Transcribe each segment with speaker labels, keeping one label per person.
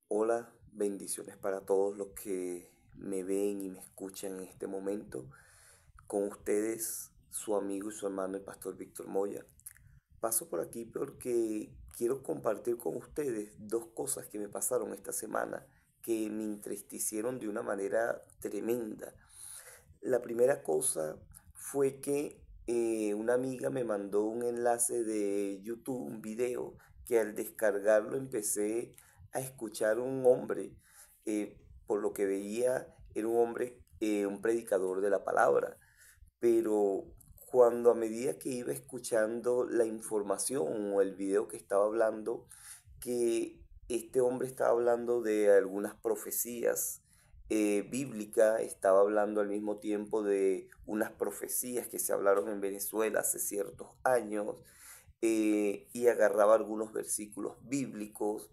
Speaker 1: Hola, bendiciones para todos los que me ven y me escuchan en este momento. Con ustedes, su amigo y su hermano, el pastor Víctor Moya. Paso por aquí porque quiero compartir con ustedes dos cosas que me pasaron esta semana que me entristecieron de una manera tremenda. La primera cosa fue que una amiga me mandó un enlace de YouTube, un video, que al descargarlo empecé a escuchar un hombre, por lo que veía era un hombre, un predicador de la palabra, pero cuando a medida que iba escuchando la información o el video que estaba hablando, que este hombre estaba hablando de algunas profecías bíblicas, estaba hablando al mismo tiempo de unas profecías que se hablaron en Venezuela hace ciertos años, y agarraba algunos versículos bíblicos,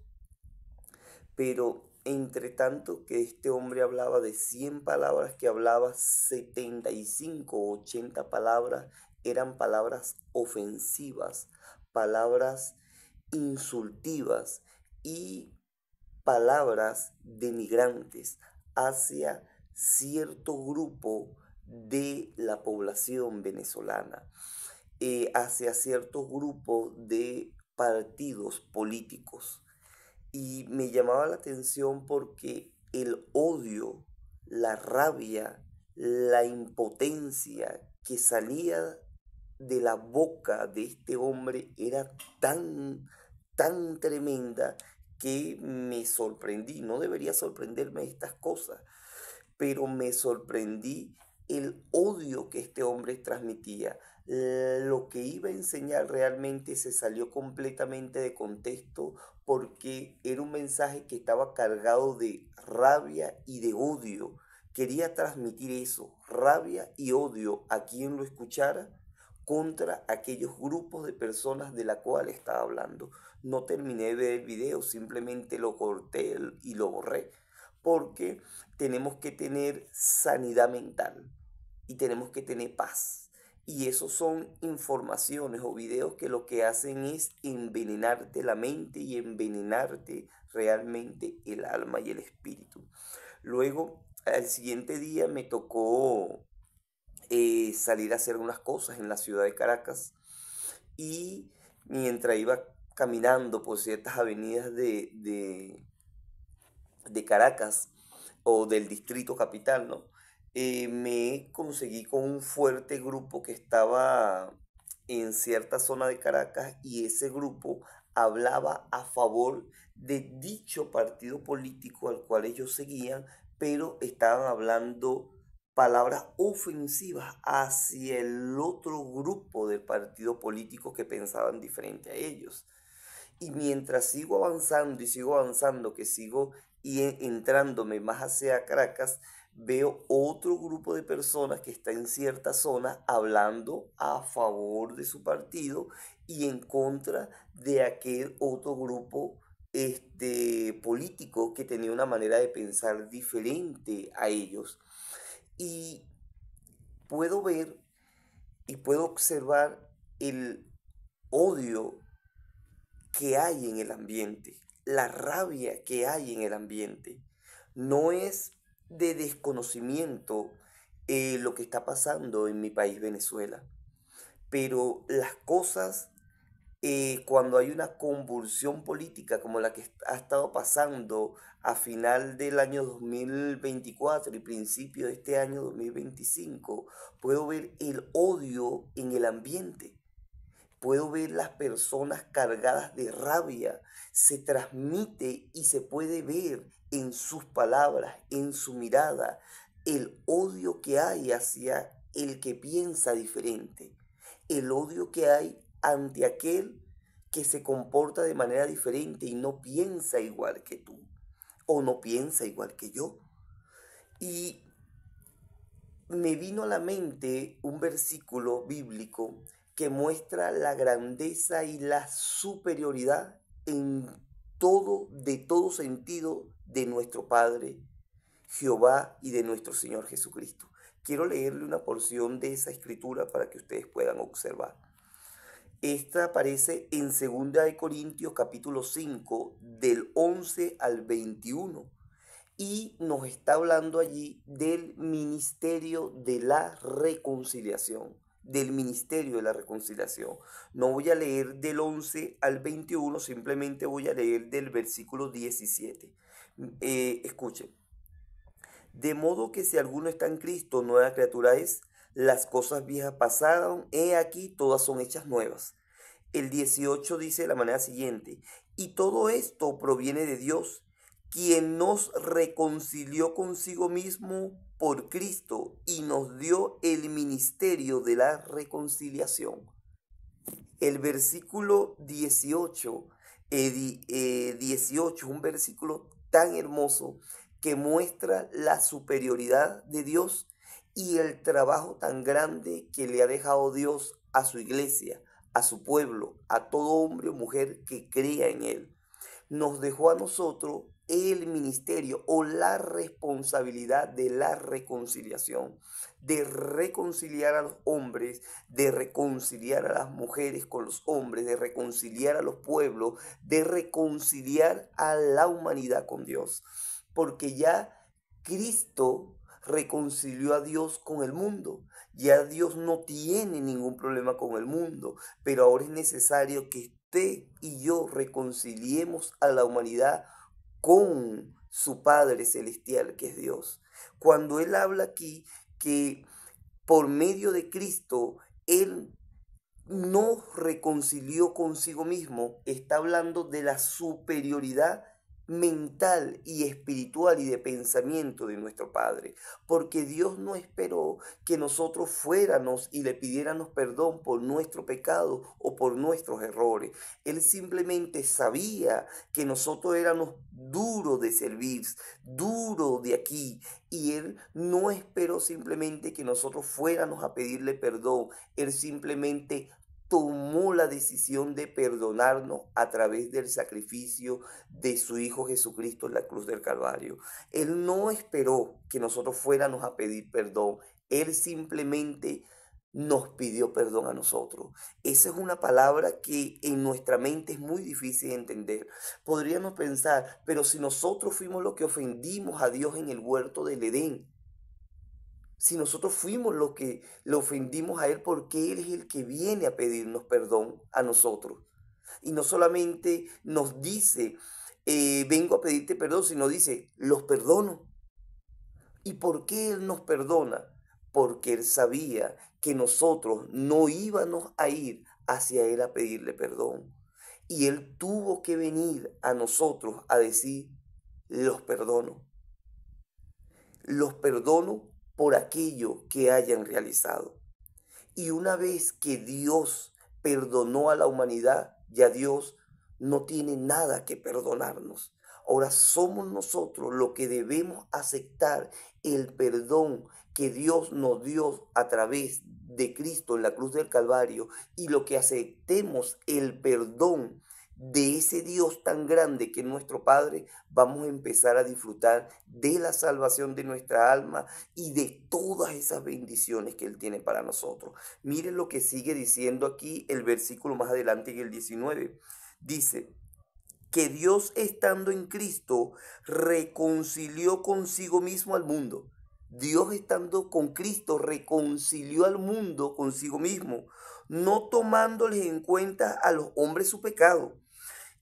Speaker 1: pero entre tanto que este hombre hablaba de 100 palabras que hablaba, 75 o 80 palabras eran palabras ofensivas, palabras insultivas y palabras denigrantes hacia cierto grupo de la población venezolana, hacia cierto grupo de partidos políticos. Y me llamaba la atención porque el odio, la rabia, la impotencia que salía de la boca de este hombre era tan tremenda que me sorprendí. No debería sorprenderme estas cosas, pero me sorprendí el odio que este hombre transmitía. Lo que iba a enseñar realmente se salió completamente de contexto porque era un mensaje que estaba cargado de rabia y de odio. Quería transmitir eso, rabia y odio a quien lo escuchara contra aquellos grupos de personas de la cual estaba hablando. No terminé de ver el video, simplemente lo corté y lo borré, porque tenemos que tener sanidad mental y tenemos que tener paz. Y esos son informaciones o videos que lo que hacen es envenenarte la mente y envenenarte realmente el alma y el espíritu. Luego, al siguiente día me tocó salir a hacer unas cosas en la ciudad de Caracas, y mientras iba caminando por ciertas avenidas de Caracas o del distrito capital, ¿no? Me conseguí con un fuerte grupo que estaba en cierta zona de Caracas, y ese grupo hablaba a favor de dicho partido político al cual ellos seguían, pero estaban hablando palabras ofensivas hacia el otro grupo del partido político que pensaban diferente a ellos. Y mientras sigo avanzando, que sigo entrándome más hacia Caracas, veo otro grupo de personas que está en cierta zona hablando a favor de su partido y en contra de aquel otro grupo político que tenía una manera de pensar diferente a ellos. Y puedo ver y puedo observar el odio que hay en el ambiente, la rabia que hay en el ambiente. No es de desconocimiento lo que está pasando en mi país, Venezuela, pero las cosas, cuando hay una convulsión política como la que ha estado pasando a final del año 2024 y principio de este año 2025, puedo ver el odio en el ambiente. Puedo ver las personas cargadas de rabia. Se transmite y se puede ver en sus palabras, en su mirada, el odio que hay hacia el que piensa diferente. El odio que hay ante aquel que se comporta de manera diferente y no piensa igual que tú o no piensa igual que yo. Y me vino a la mente un versículo bíblico que muestra la grandeza y la superioridad en todo, de todo sentido, de nuestro Padre Jehová y de nuestro Señor Jesucristo. Quiero leerle una porción de esa escritura para que ustedes puedan observar. Esta aparece en 2 Corintios capítulo 5 del 11 al 21 y nos está hablando allí del ministerio de la reconciliación, del ministerio de la reconciliación. No voy a leer del 11 al 21, simplemente voy a leer del versículo 17. Escuchen. De modo que si alguno está en Cristo, nueva criatura es, las cosas viejas pasaron, he aquí, todas son hechas nuevas. El 18 dice de la manera siguiente, y todo esto proviene de Dios, quien nos reconcilió consigo mismo por Cristo y nos dio el ministerio de la reconciliación. El versículo 18 es un versículo tan hermoso que muestra la superioridad de Dios y el trabajo tan grande que le ha dejado Dios a su iglesia, a su pueblo, a todo hombre o mujer que crea en Él. Nos dejó a nosotros el ministerio o la responsabilidad de la reconciliación, de reconciliar a los hombres, de reconciliar a las mujeres con los hombres, de reconciliar a los pueblos, de reconciliar a la humanidad con Dios. Porque ya Cristo reconcilió a Dios con el mundo. Ya Dios no tiene ningún problema con el mundo, pero ahora es necesario que usted y yo reconciliemos a la humanidad con su Padre Celestial, que es Dios. Cuando Él habla aquí que por medio de Cristo, Él no reconcilió consigo mismo, está hablando de la superioridad mental y espiritual y de pensamiento de nuestro Padre, porque Dios no esperó que nosotros fuéramos y le pidiéramos perdón por nuestro pecado o por nuestros errores. Él simplemente sabía que nosotros éramos duros de servir, duros de aquí, y Él no esperó simplemente que nosotros fuéramos a pedirle perdón. Él simplemente tomó la decisión de perdonarnos a través del sacrificio de su Hijo Jesucristo en la cruz del Calvario. Él no esperó que nosotros fuéramos a pedir perdón. Él simplemente nos pidió perdón a nosotros. Esa es una palabra que en nuestra mente es muy difícil de entender. Podríamos pensar, pero si nosotros fuimos los que ofendimos a Dios en el huerto del Edén, si nosotros fuimos los que le ofendimos a Él, porque Él es el que viene a pedirnos perdón a nosotros. Y no solamente nos dice, vengo a pedirte perdón, sino dice, los perdono. ¿Y por qué Él nos perdona? Porque Él sabía que nosotros no íbamos a ir hacia Él a pedirle perdón. Y Él tuvo que venir a nosotros a decir, los perdono. Los perdono por aquello que hayan realizado. Y una vez que Dios perdonó a la humanidad, ya Dios no tiene nada que perdonarnos. Ahora somos nosotros los que debemos aceptar el perdón que Dios nos dio a través de Cristo en la cruz del Calvario, y lo que aceptemos el perdón de ese Dios tan grande que es nuestro Padre, vamos a empezar a disfrutar de la salvación de nuestra alma y de todas esas bendiciones que Él tiene para nosotros. Miren lo que sigue diciendo aquí el versículo más adelante en el 19. Dice que Dios, estando en Cristo, reconcilió consigo mismo al mundo. Dios, estando con Cristo, reconcilió al mundo consigo mismo, no tomándoles en cuenta a los hombres su pecado,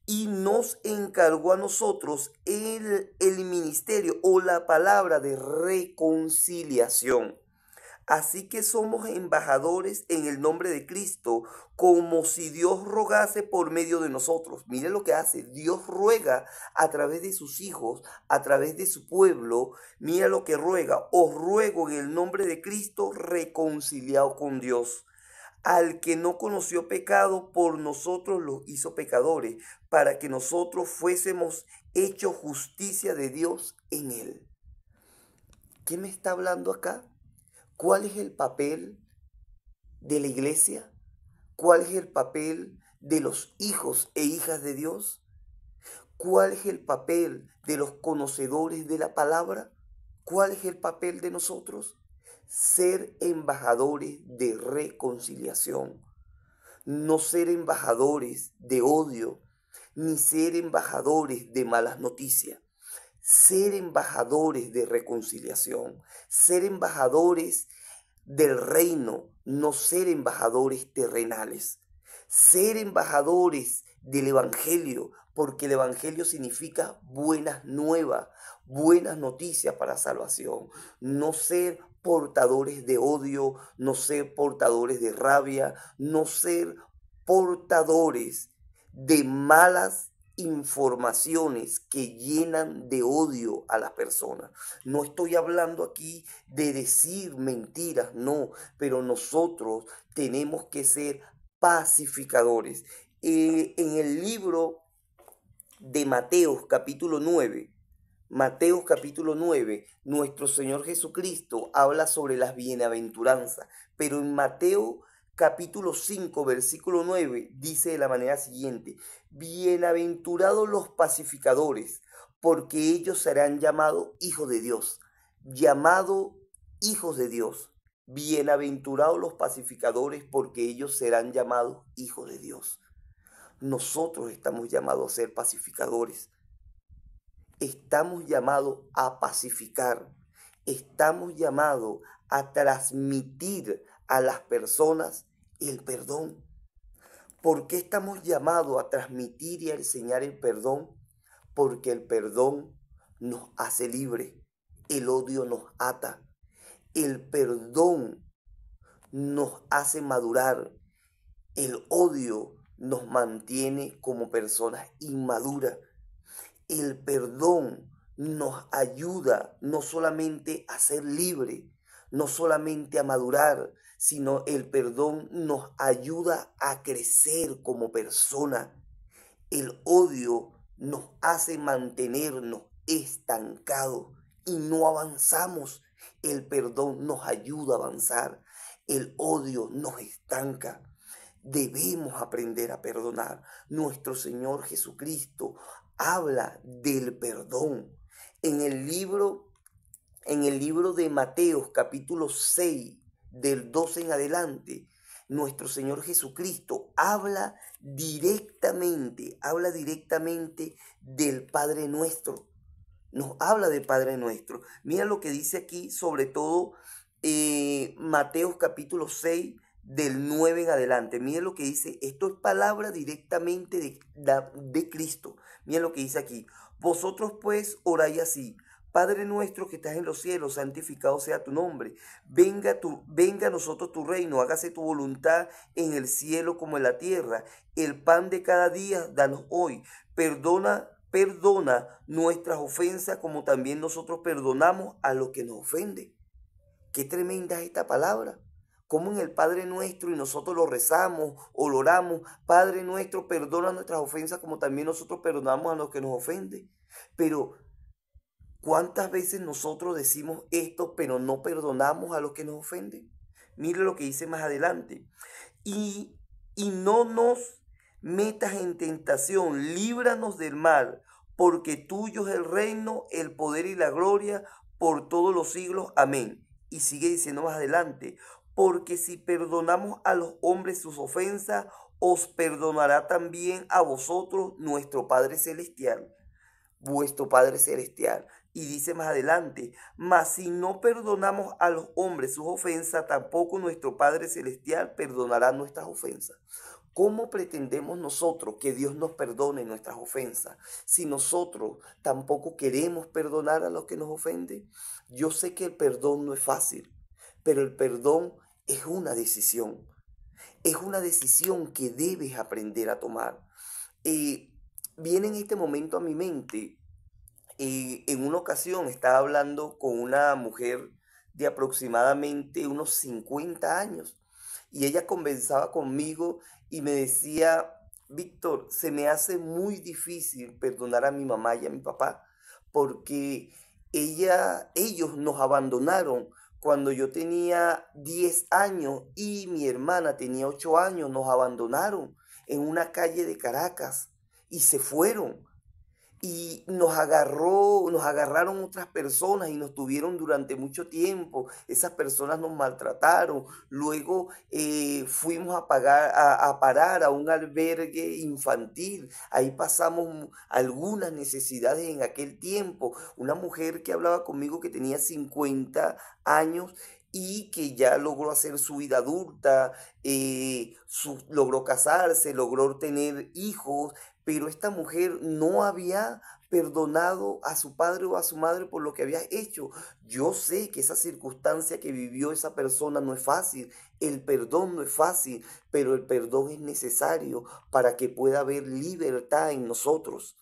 Speaker 1: y nos encargó a nosotros el ministerio o la palabra de reconciliación. Así que somos embajadores en el nombre de Cristo, como si Dios rogase por medio de nosotros. Mire lo que hace. Dios ruega a través de sus hijos, a través de su pueblo. Mira lo que ruega. Os ruego en el nombre de Cristo, reconciliado con Dios. Al que no conoció pecado, por nosotros lo hizo pecadores, para que nosotros fuésemos hechos justicia de Dios en él. ¿Qué me está hablando acá? ¿Cuál es el papel de la iglesia? ¿Cuál es el papel de los hijos e hijas de Dios? ¿Cuál es el papel de los conocedores de la palabra? ¿Cuál es el papel de nosotros? Ser embajadores de reconciliación. no ser embajadores de odio, ni ser embajadores de malas noticias, ser embajadores de reconciliación, ser embajadores del reino, no ser embajadores terrenales, ser embajadores del Evangelio, porque el Evangelio significa buenas nuevas, buenas noticias para salvación, no ser portadores de odio, no ser portadores de rabia, no ser portadores de malas informaciones que llenan de odio a las personas. No estoy hablando aquí de decir mentiras, no, pero nosotros tenemos que ser pacificadores. En el libro de Mateo capítulo 9, nuestro Señor Jesucristo habla sobre las bienaventuranzas, pero en Mateo capítulo 5, versículo 9, dice de la manera siguiente: bienaventurados los pacificadores, porque ellos serán llamados hijos de Dios, llamados hijos de Dios. Bienaventurados los pacificadores, porque ellos serán llamados hijos de Dios. Nosotros estamos llamados a ser pacificadores. Estamos llamados a pacificar. Estamos llamados a transmitir a las personas el perdón. ¿Por qué estamos llamados a transmitir y a enseñar el perdón? Porque el perdón nos hace libres. El odio nos ata. El perdón nos hace madurar. El odio nos mantiene como personas inmaduras. El perdón nos ayuda no solamente a ser libre, no solamente a madurar, sino el perdón nos ayuda a crecer como persona. El odio nos hace mantenernos estancados y no avanzamos. El perdón nos ayuda a avanzar. El odio nos estanca. Debemos aprender a perdonar. Nuestro Señor Jesucristo habla del perdón. En el libro de Mateo, capítulo 6, del 12 en adelante, nuestro Señor Jesucristo habla directamente del Padre Nuestro. Nos habla del Padre Nuestro. Mira lo que dice aquí, sobre todo Mateo capítulo 6, del 9 en adelante. Mira lo que dice. Esto es palabra directamente de Cristo. Mira lo que dice aquí. Vosotros pues oráis así: Padre nuestro que estás en los cielos, santificado sea tu nombre. Venga a nosotros tu reino, hágase tu voluntad en el cielo como en la tierra. El pan de cada día, danos hoy. Perdona nuestras ofensas como también nosotros perdonamos a los que nos ofenden. Qué tremenda es esta palabra. Como en el Padre Nuestro, y nosotros lo rezamos o lo oramos: Padre Nuestro, perdona nuestras ofensas como también nosotros perdonamos a los que nos ofenden. Pero ¿cuántas veces nosotros decimos esto, pero no perdonamos a los que nos ofenden? Mire lo que dice más adelante. Y no nos metas en tentación, líbranos del mal, porque tuyo es el reino, el poder y la gloria por todos los siglos. Amén. Y sigue diciendo más adelante: porque si perdonamos a los hombres sus ofensas, os perdonará también a vosotros nuestro Padre Celestial, vuestro Padre Celestial. Y dice más adelante: mas si no perdonamos a los hombres sus ofensas, tampoco nuestro Padre Celestial perdonará nuestras ofensas. ¿Cómo pretendemos nosotros que Dios nos perdone nuestras ofensas si nosotros tampoco queremos perdonar a los que nos ofenden? Yo sé que el perdón no es fácil, pero el perdón es una decisión. Es una decisión que debes aprender a tomar. Viene en este momento a mi mente, en una ocasión estaba hablando con una mujer de aproximadamente unos 50 años y ella conversaba conmigo y me decía: Víctor, se me hace muy difícil perdonar a mi mamá y a mi papá porque ellos nos abandonaron cuando yo tenía 10 años y mi hermana tenía 8 años. Nos abandonaron en una calle de Caracas y se fueron. y nos agarraron otras personas y nos tuvieron durante mucho tiempo. Esas personas nos maltrataron. Luego fuimos a parar a un albergue infantil. Ahí pasamos algunas necesidades en aquel tiempo. Una mujer que hablaba conmigo que tenía 50 años y que ya logró hacer su vida adulta, logró casarse, logró tener hijos, pero esta mujer no había perdonado a su padre o a su madre por lo que había hecho. Yo sé que esa circunstancia que vivió esa persona no es fácil, el perdón no es fácil, pero el perdón es necesario para que pueda haber libertad en nosotros.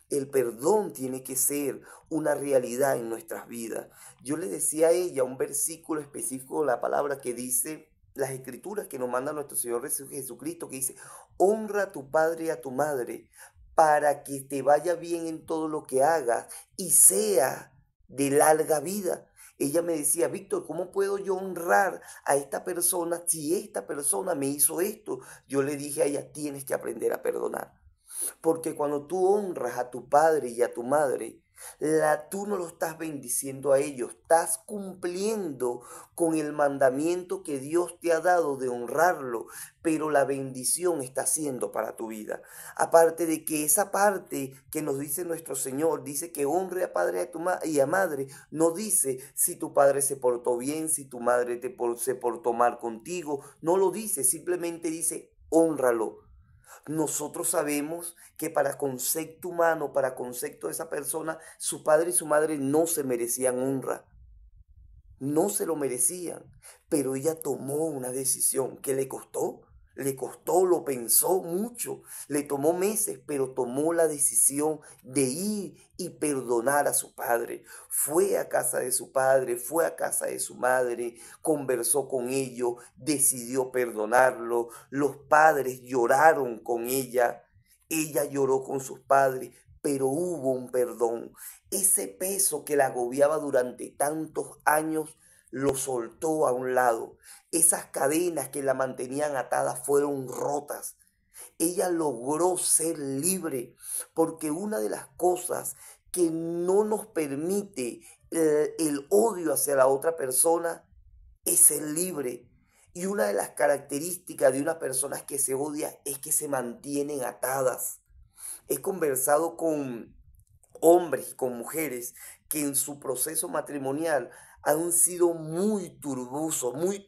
Speaker 1: El perdón tiene que ser una realidad en nuestras vidas. Yo le decía a ella un versículo específico de la palabra que dice, las escrituras que nos manda nuestro Señor Jesucristo, que dice, honra a tu padre y a tu madre para que te vaya bien en todo lo que hagas y sea de larga vida. Ella me decía, Víctor, ¿cómo puedo yo honrar a esta persona si esta persona me hizo esto? Yo le dije a ella, tienes que aprender a perdonar. Porque cuando tú honras a tu padre y a tu madre, tú no lo estás bendiciendo a ellos, estás cumpliendo con el mandamiento que Dios te ha dado de honrarlo, pero la bendición está siendo para tu vida. Aparte de que esa parte que nos dice nuestro Señor, dice que honre a padre y a madre, no dice si tu padre se portó bien, si tu madre se portó mal contigo, no lo dice, simplemente dice honralo. Nosotros sabemos que para concepto humano, para concepto de esa persona, su padre y su madre no se merecían honra, no se lo merecían, pero ella tomó una decisión que le costó, lo pensó mucho, le tomó meses, pero tomó la decisión de ir y perdonar a su padre. Fue a casa de su padre, fue a casa de su madre, conversó con ellos, decidió perdonarlo. Los padres lloraron con ella lloró con sus padres, pero hubo un perdón. Ese peso que la agobiaba durante tantos años lo soltó a un lado. Esas cadenas que la mantenían atada fueron rotas. Ella logró ser libre, porque una de las cosas que no nos permite el odio hacia la otra persona es ser libre. Y una de las características de una persona que se odia es que se mantienen atadas. He conversado con hombres y con mujeres que en su proceso matrimonial han sido muy turboso, muy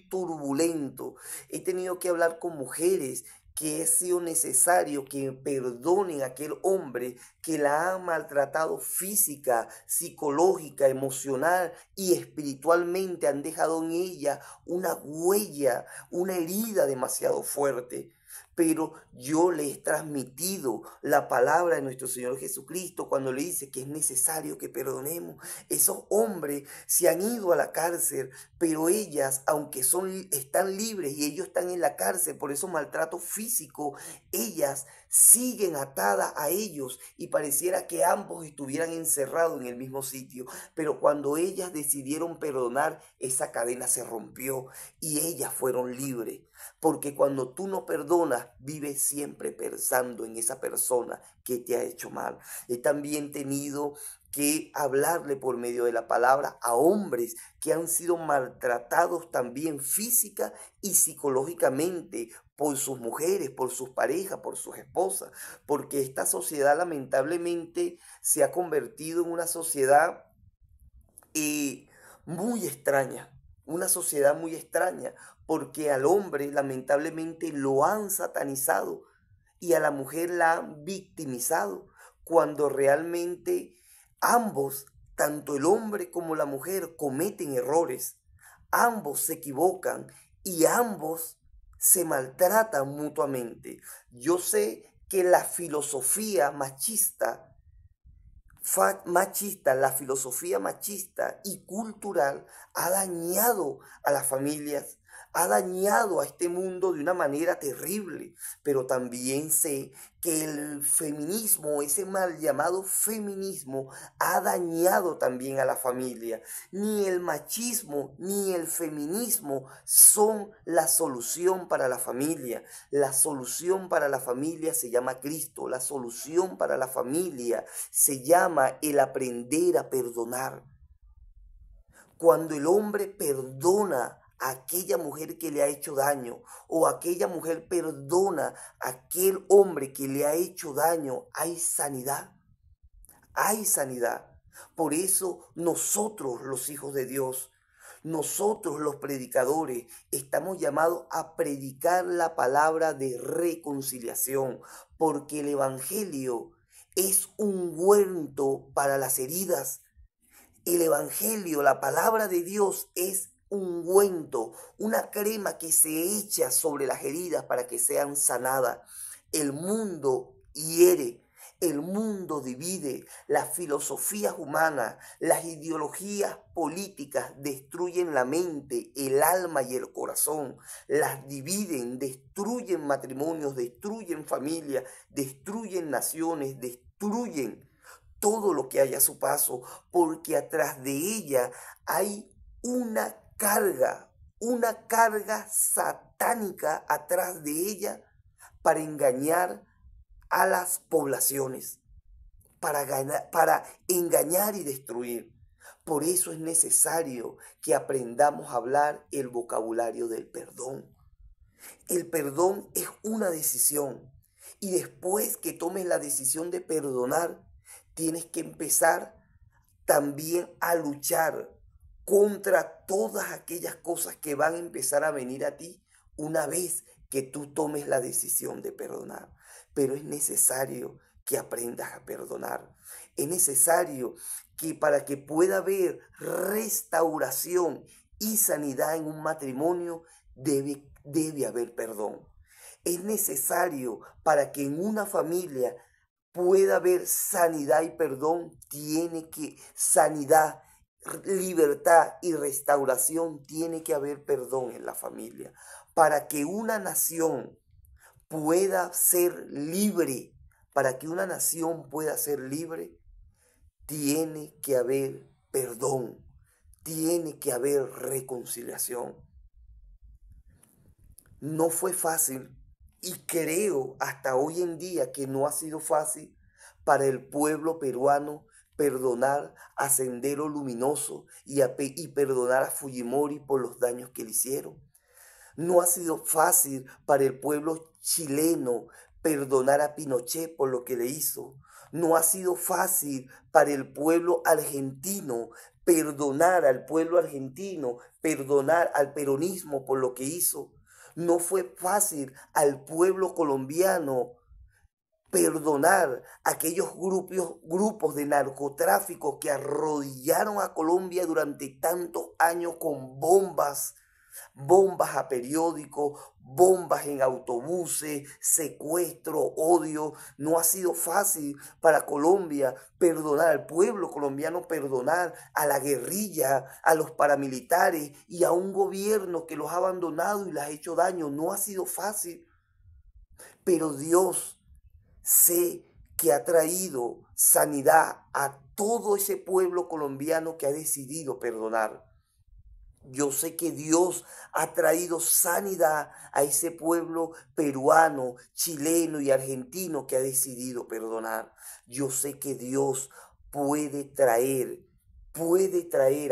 Speaker 1: turbulento. He tenido que hablar con mujeres que ha sido necesario que perdonen a aquel hombre que la ha maltratado física, psicológica, emocional y espiritualmente. Han dejado en ella una huella, una herida demasiado fuerte. Pero yo le he transmitido la palabra de nuestro Señor Jesucristo cuando le dice que es necesario que perdonemos. Esos hombres se han ido a la cárcel, pero ellas, aunque están libres y ellos están en la cárcel por esos maltratos físicos, ellas siguen atadas a ellos y pareciera que ambos estuvieran encerrados en el mismo sitio. Pero cuando ellas decidieron perdonar, esa cadena se rompió y ellas fueron libres. Porque cuando tú no perdonas, vives siempre pensando en esa persona que te ha hecho mal. He también tenido que hablarle por medio de la palabra a hombres que han sido maltratados también física y psicológicamente por sus mujeres, por sus parejas, por sus esposas, porque esta sociedad lamentablemente se ha convertido en una sociedad eh, muy extraña, una sociedad muy extraña, porque al hombre lamentablemente lo han satanizado y a la mujer la han victimizado, cuando realmente ambos, tanto el hombre como la mujer, cometen errores, ambos se equivocan y ambos se maltratan mutuamente. Yo sé que la filosofía machista, la filosofía machista y cultural ha dañado a las familias, ha dañado a este mundo de una manera terrible, pero también sé que el feminismo, ese mal llamado feminismo, ha dañado también a la familia. Ni el machismo ni el feminismo son la solución para la familia. La solución para la familia se llama Cristo. La solución para la familia se llama el aprender a perdonar. Cuando el hombre perdona a aquella mujer que le ha hecho daño o aquella mujer perdona a aquel hombre que le ha hecho daño, hay sanidad, hay sanidad. Por eso nosotros, los hijos de Dios, nosotros los predicadores, estamos llamados a predicar la palabra de reconciliación, porque el Evangelio es un ungüento para las heridas. El Evangelio, la palabra de Dios es un ungüento, una crema que se echa sobre las heridas para que sean sanadas. El mundo hiere, el mundo divide, las filosofías humanas, las ideologías políticas destruyen la mente, el alma y el corazón, las dividen, destruyen matrimonios, destruyen familias, destruyen naciones, destruyen todo lo que haya a su paso, porque atrás de ella hay una carga satánica atrás de ella para engañar a las poblaciones, para engañar y destruir. Por eso es necesario que aprendamos a hablar el vocabulario del perdón. El perdón es una decisión y después que tomes la decisión de perdonar, tienes que empezar también a luchar contra todas aquellas cosas que van a empezar a venir a ti una vez que tú tomes la decisión de perdonar. Pero es necesario que aprendas a perdonar. Es necesario que para que pueda haber restauración y sanidad en un matrimonio, debe haber perdón. Es necesario para que en una familia pueda haber sanidad y perdón, sanidad, libertad y restauración, tiene que haber perdón en la familia. Para que una nación pueda ser libre, para que una nación pueda ser libre, tiene que haber perdón, tiene que haber reconciliación. No fue fácil y creo hasta hoy en día que no ha sido fácil para el pueblo peruano perdonar a Sendero Luminoso y perdonar a Fujimori por los daños que le hicieron. No ha sido fácil para el pueblo chileno perdonar a Pinochet por lo que le hizo. No ha sido fácil para el pueblo argentino perdonar al pueblo argentino, perdonar al peronismo por lo que hizo. No fue fácil al pueblo colombiano perdonar a aquellos grupos de narcotráfico que arrodillaron a Colombia durante tantos años con bombas a periódicos, bombas en autobuses, secuestro, odio. No ha sido fácil para Colombia perdonar al pueblo colombiano, perdonar a la guerrilla, a los paramilitares y a un gobierno que los ha abandonado y les ha hecho daño. No ha sido fácil, pero Dios sé que ha traído sanidad a todo ese pueblo colombiano que ha decidido perdonar. Yo sé que Dios ha traído sanidad a ese pueblo peruano, chileno y argentino que ha decidido perdonar. Yo sé que Dios puede traer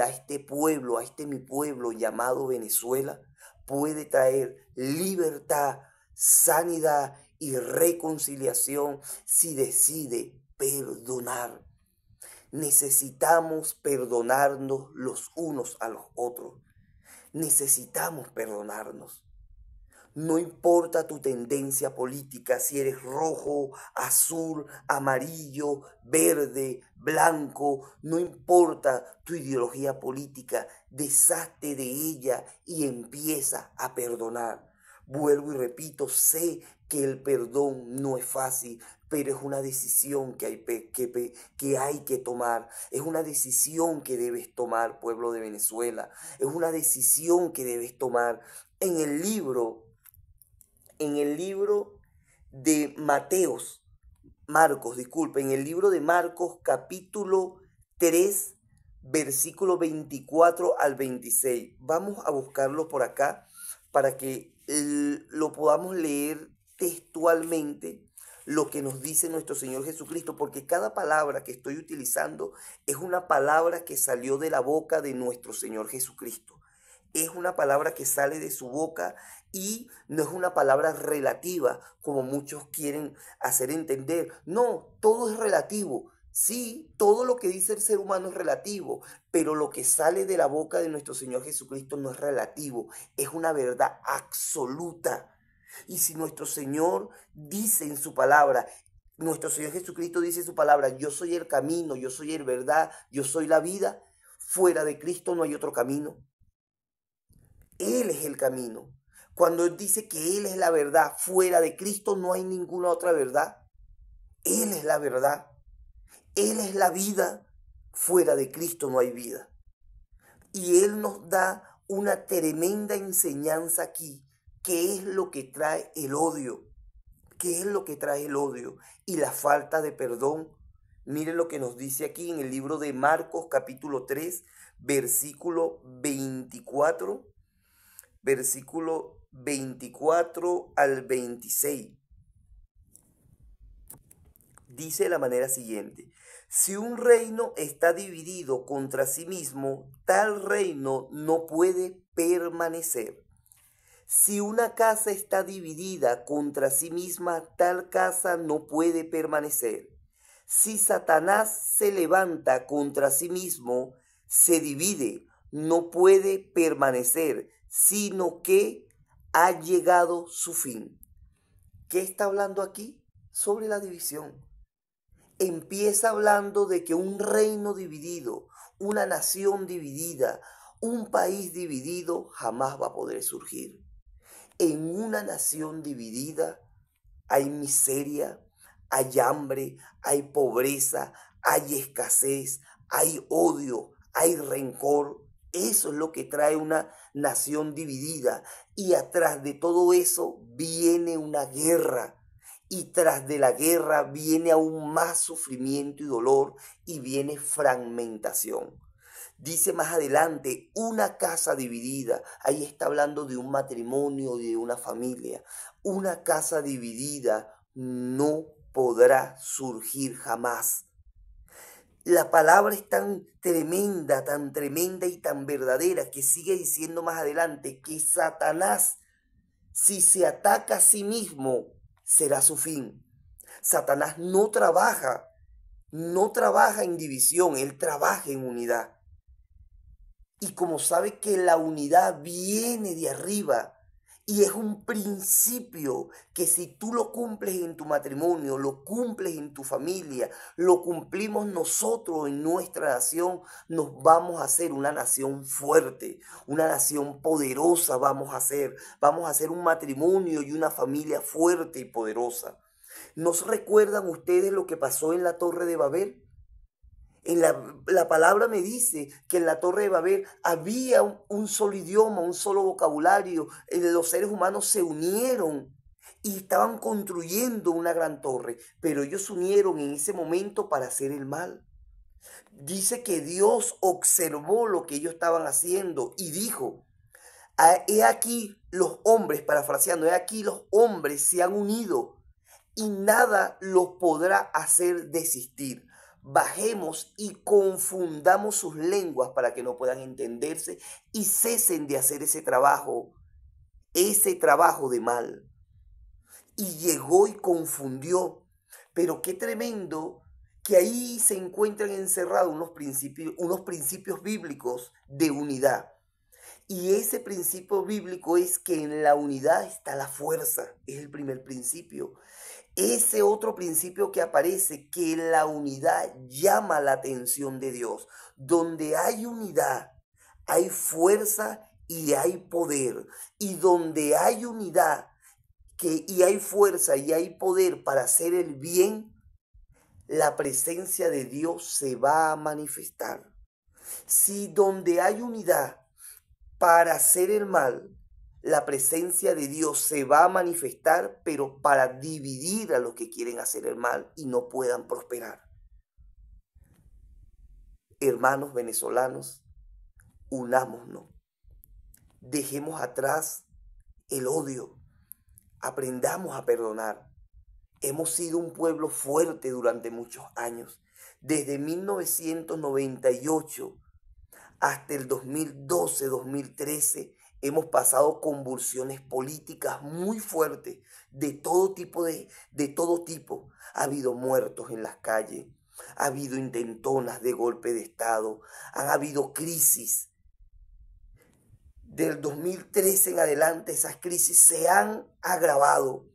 Speaker 1: a este pueblo, a este mi pueblo llamado Venezuela, puede traer libertad, sanidad y reconciliación si decide perdonar. Necesitamos perdonarnos los unos a los otros. Necesitamos perdonarnos. No importa tu tendencia política, si eres rojo, azul, amarillo, verde, blanco, no importa tu ideología política, deshazte de ella y empieza a perdonar. Vuelvo y repito, sé que el perdón no es fácil, pero es una decisión que hay que tomar. Es una decisión que debes tomar, pueblo de Venezuela. Es una decisión que debes tomar en el libro, de Marcos, disculpe, en el libro de Marcos capítulo 3, versículo 24 al 26. Vamos a buscarlo por acá para que lo podamos leer textualmente lo que nos dice nuestro Señor Jesucristo, porque cada palabra que estoy utilizando es una palabra que salió de la boca de nuestro Señor Jesucristo. Es una palabra que sale de su boca y no es una palabra relativa como muchos quieren hacer entender. No, todo es relativo. Sí, todo lo que dice el ser humano es relativo, pero lo que sale de la boca de nuestro Señor Jesucristo no es relativo, es una verdad absoluta. Y si nuestro Señor dice en su palabra, nuestro Señor Jesucristo dice en su palabra, yo soy el camino, yo soy el verdad, yo soy la vida, fuera de Cristo no hay otro camino. Él es el camino. Cuando Él dice que Él es la verdad, fuera de Cristo no hay ninguna otra verdad. Él es la verdad. Él es la vida. Fuera de Cristo no hay vida. Y Él nos da una tremenda enseñanza aquí. ¿Qué es lo que trae el odio? ¿Qué es lo que trae el odio? Y la falta de perdón. Miren lo que nos dice aquí en el libro de Marcos capítulo 3, versículo 24. Versículo 24 al 26. Dice de la manera siguiente: si un reino está dividido contra sí mismo, tal reino no puede permanecer. Si una casa está dividida contra sí misma, tal casa no puede permanecer. Si Satanás se levanta contra sí mismo, se divide, no puede permanecer, sino que ha llegado su fin. ¿Qué está hablando aquí? Sobre la división. Empieza hablando de que un reino dividido, una nación dividida, un país dividido jamás va a poder surgir. En una nación dividida hay miseria, hay hambre, hay pobreza, hay escasez, hay odio, hay rencor. Eso es lo que trae una nación dividida. Y atrás de todo eso viene una guerra. Y tras de la guerra viene aún más sufrimiento y dolor y viene fragmentación. Dice más adelante, una casa dividida. Ahí está hablando de un matrimonio, de una familia. Una casa dividida no podrá surgir jamás. La palabra es tan tremenda y tan verdadera que sigue diciendo más adelante que Satanás, si se ataca a sí mismo, será su fin. Satanás no trabaja en división, él trabaja en unidad. Y como sabe que la unidad viene de arriba y es un principio que si tú lo cumples en tu matrimonio, lo cumples en tu familia, lo cumplimos nosotros en nuestra nación, nos vamos a hacer una nación fuerte, una nación poderosa vamos a hacer un matrimonio y una familia fuerte y poderosa. ¿Nos recuerdan ustedes lo que pasó en la Torre de Babel? La palabra me dice que en la Torre de Babel había un solo idioma, un solo vocabulario. Los seres humanos se unieron y estaban construyendo una gran torre, pero ellos se unieron en ese momento para hacer el mal. Dice que Dios observó lo que ellos estaban haciendo y dijo, he aquí los hombres, parafraseando, he aquí los hombres se han unido y nada los podrá hacer desistir. Bajemos y confundamos sus lenguas para que no puedan entenderse y cesen de hacer ese trabajo de mal. Y llegó y confundió. Pero qué tremendo que ahí se encuentran encerrados unos principios bíblicos de unidad. Y ese principio bíblico es que en la unidad está la fuerza, es el primer principio. Ese otro principio que aparece, que la unidad llama la atención de Dios. Donde hay unidad, hay fuerza y hay poder. Y donde hay unidad y hay fuerza y hay poder para hacer el bien, la presencia de Dios se va a manifestar. Si donde hay unidad para hacer el mal, la presencia de Dios se va a manifestar, pero para dividir a los que quieren hacer el mal y no puedan prosperar. Hermanos venezolanos, unámonos, dejemos atrás el odio, aprendamos a perdonar. Hemos sido un pueblo fuerte durante muchos años. Desde 1998 hasta el 2012-2013 hemos pasado convulsiones políticas muy fuertes de todo tipo. Ha habido muertos en las calles, ha habido intentonas de golpe de Estado, han habido crisis. Del 2013 en adelante esas crisis se han agravado.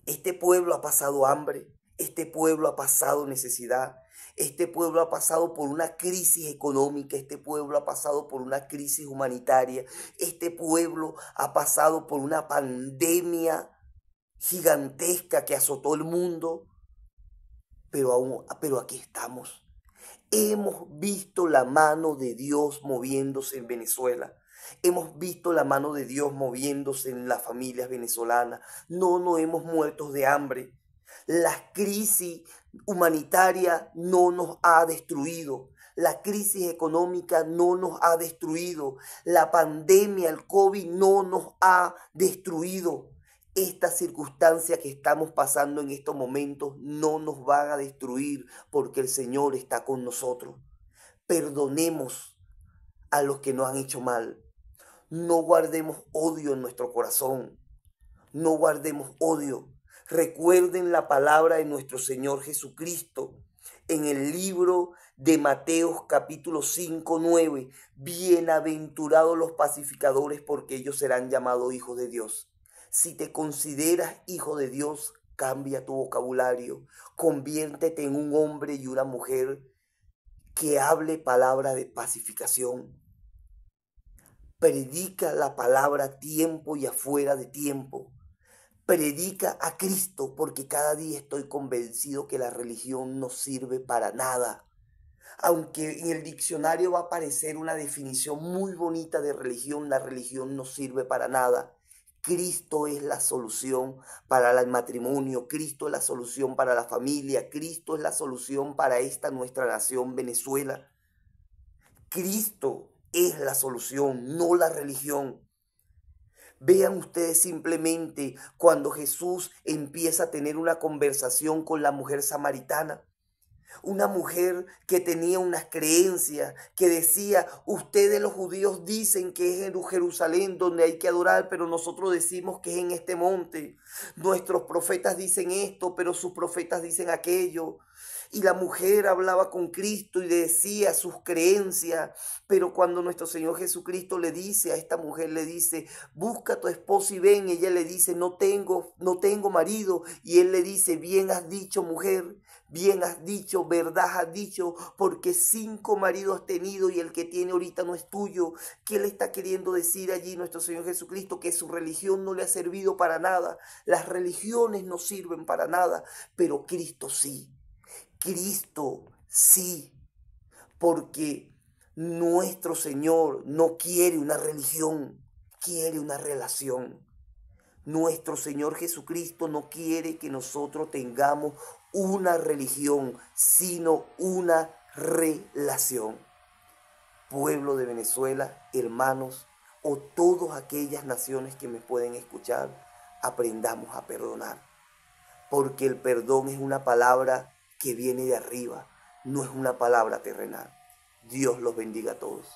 Speaker 1: Este pueblo ha pasado hambre, este pueblo ha pasado necesidad, este pueblo ha pasado por una crisis económica, este pueblo ha pasado por una crisis humanitaria, este pueblo ha pasado por una pandemia gigantesca que azotó el mundo, pero aquí estamos. Hemos visto la mano de Dios moviéndose en Venezuela. Hemos visto la mano de Dios moviéndose en las familias venezolanas. No hemos muerto de hambre. La crisis humanitaria no nos ha destruido. La crisis económica no nos ha destruido. La pandemia, el COVID, no nos ha destruido. Esta circunstancia que estamos pasando en estos momentos no nos van a destruir porque el Señor está con nosotros. Perdonemos a los que nos han hecho mal. No guardemos odio en nuestro corazón. No guardemos odio. Recuerden la palabra de nuestro Señor Jesucristo en el libro de Mateo capítulo 5:9. Bienaventurados los pacificadores porque ellos serán llamados hijos de Dios. Si te consideras hijo de Dios, cambia tu vocabulario. Conviértete en un hombre y una mujer que hable palabra de pacificación. Predica la palabra a tiempo y afuera de tiempo. Predica a Cristo, porque cada día estoy convencido que la religión no sirve para nada. Aunque en el diccionario va a aparecer una definición muy bonita de religión, la religión no sirve para nada. Cristo es la solución para el matrimonio, Cristo es la solución para la familia, Cristo es la solución para esta nuestra nación Venezuela. Cristo es la solución, no la religión. Vean ustedes simplemente cuando Jesús empieza a tener una conversación con la mujer samaritana. Una mujer que tenía unas creencias, que decía, ustedes los judíos dicen que es en Jerusalén donde hay que adorar, pero nosotros decimos que es en este monte. Nuestros profetas dicen esto, pero sus profetas dicen aquello. Y la mujer hablaba con Cristo y decía sus creencias, pero cuando nuestro Señor Jesucristo le dice a esta mujer, le dice, busca a tu esposo y ven, ella le dice, no tengo marido, y él le dice, bien has dicho mujer, bien has dicho, verdad has dicho, porque 5 maridos has tenido y el que tiene ahorita no es tuyo. ¿Qué le está queriendo decir allí nuestro Señor Jesucristo? Que su religión no le ha servido para nada. Las religiones no sirven para nada, pero Cristo sí. Cristo sí, porque nuestro Señor no quiere una religión, quiere una relación. Nuestro Señor Jesucristo no quiere que nosotros tengamos una religión, sino una relación. Pueblo de Venezuela, hermanos, o todas aquellas naciones que me pueden escuchar, aprendamos a perdonar. Porque el perdón es una palabra que viene de arriba, no es una palabra terrenal. Dios los bendiga a todos.